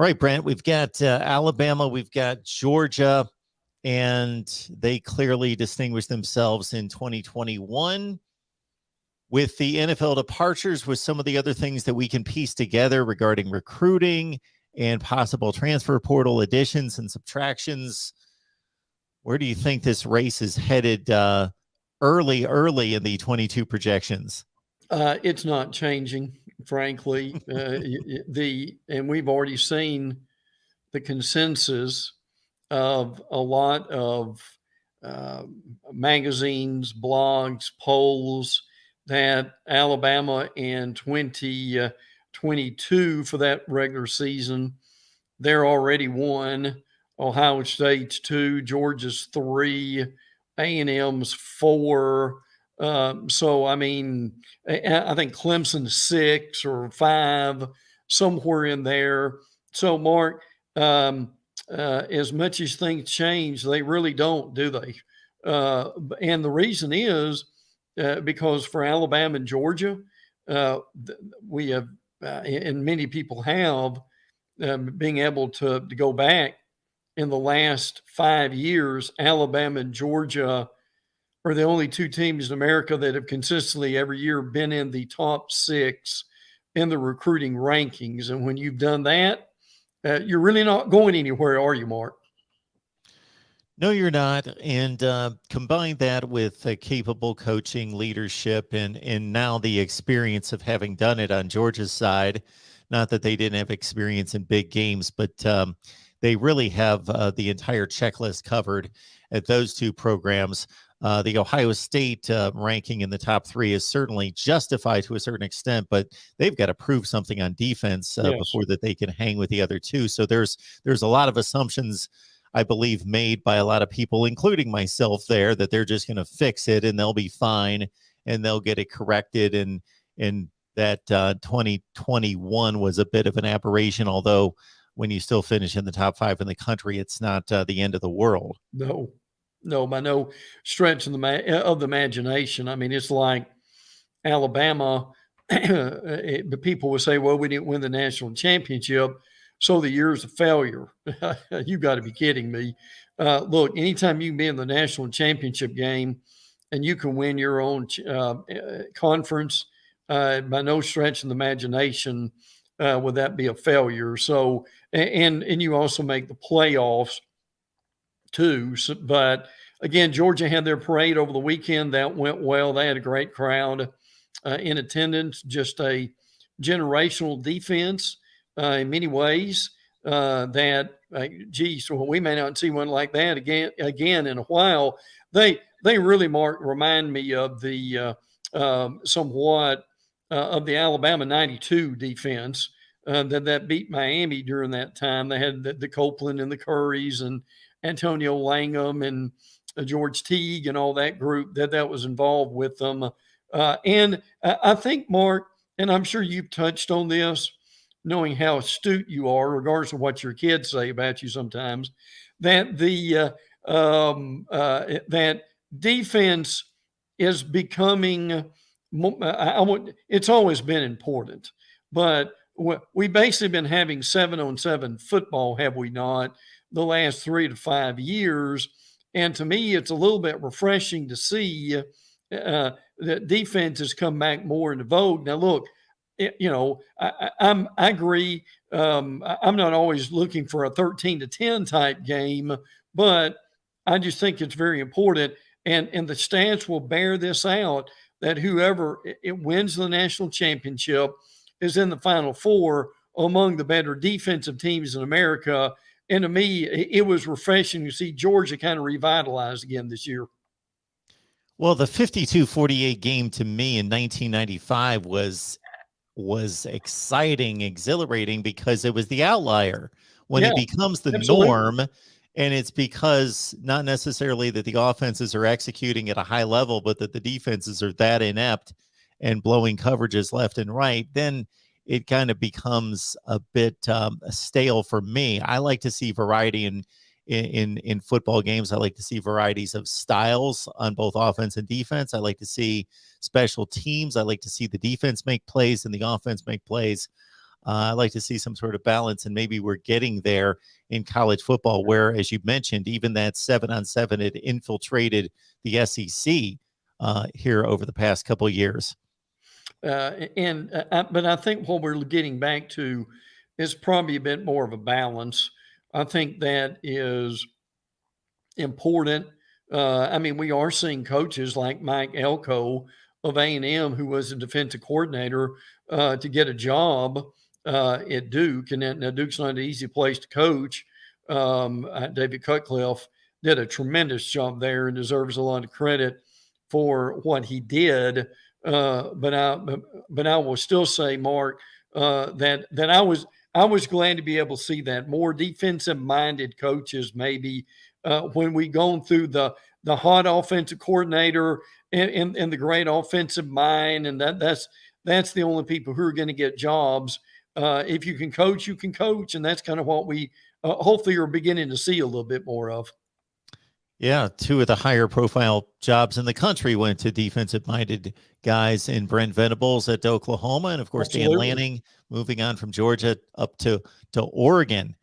right, Brent, we've got Alabama, we've got Georgia, and they clearly distinguished themselves in 2021 with the NFL departures, with some of the other things that we can piece together regarding recruiting and possible transfer portal additions and subtractions. Where do you think this race is headed early in the 22 projections? It's not changing, frankly. And we've already seen the consensus of a lot of magazines, blogs, polls that Alabama in 2022 for that regular season, they're already 1. Ohio State's 2, Georgia's 3, A&M's 4. So, I mean, I think Clemson's 6 or 5, somewhere in there. So, Mark, as much as things change, they really don't, do they? And the reason is because for Alabama and Georgia, we have, and many people have, being able to go back in the last 5 years, Alabama and Georgia are the only 2 teams in America that have consistently every year been in the top 6 in the recruiting rankings. And when you've done that, you're really not going anywhere, are you, Mark? No, you're not. And combine that with capable coaching, leadership, and now the experience of having done it on Georgia's side. Not that they didn't have experience in big games, but they really have the entire checklist covered at those 2 programs. The Ohio State ranking in the top 3 is certainly justified to a certain extent, but they've got to prove something on defense before that they can hang with the other 2. So there's a lot of assumptions, I believe, made by a lot of people, including myself there, that they're just going to fix it and they'll be fine and they'll get it corrected. And that 2021 was a bit of an aberration, although when you still finish in the top 5 in the country, it's not the end of the world. No, by no stretch of the imagination. I mean, it's like Alabama, but people will say, well, we didn't win the national championship, so the year's a failure. You got to be kidding me. Look, anytime you can be in the national championship game and you can win your own conference, by no stretch of the imagination would that be a failure. So, and you also make the playoffs too. So, but again, Georgia had their parade over the weekend. That went well. They had a great crowd in attendance, just a generational defense in many ways that, geez, well, we may not see one like that again in a while. They really, Mark, remind me of the somewhat of the Alabama 92 defense that beat Miami during that time. They had the Copeland and the Currys and Antonio Langham and George Teague and all that group that was involved with them. And I think, Mark, and I'm sure you've touched on this, knowing how astute you are, regardless of what your kids say about you sometimes, that that defense is becoming, it's always been important, but we've basically been having 7-on-7 football, have we not, the last 3 to 5 years. And to me, it's a little bit refreshing to see that defense has come back more into vogue. Now, look, I agree. I'm not always looking for a 13-10 type game, but I just think it's very important. And the stats will bear this out, that whoever it wins the national championship is in the Final Four among the better defensive teams in America. And to me, it was refreshing to see Georgia kind of revitalized again this year. Well, the 52-48 game to me in 1995 was exciting, exhilarating, because it was the outlier. When it becomes the norm, and it's because not necessarily that the offenses are executing at a high level, but that the defenses are that inept and blowing coverages left and right, then it kind of becomes a bit stale for me. I like to see variety in football games. I like to see varieties of styles on both offense and defense. I like to see special teams. I like to see the defense make plays and the offense make plays. I'd like to see some sort of balance, and maybe we're getting there in college football, where, as you mentioned, even that 7-on-7 had infiltrated the SEC here over the past couple of years. But I think what we're getting back to is probably a bit more of a balance. I think that is important. I mean, we are seeing coaches like Mike Elko of A&M, who was a defensive coordinator, to get a job at Duke. And now Duke's not an easy place to coach. David Cutcliffe did a tremendous job there and deserves a lot of credit for what he did. But I will still say, Mark, that I was glad to be able to see that more defensive minded coaches, maybe when we gone through the hot offensive coordinator and the great offensive mind, and that's the only people who are going to get jobs. If you can coach, you can coach, and that's kind of what we hopefully are beginning to see a little bit more of. Yeah, two of the higher profile jobs in the country went to defensive minded guys, in Brent Venables at Oklahoma, and of course Absolutely. Dan Lanning moving on from Georgia up to Oregon.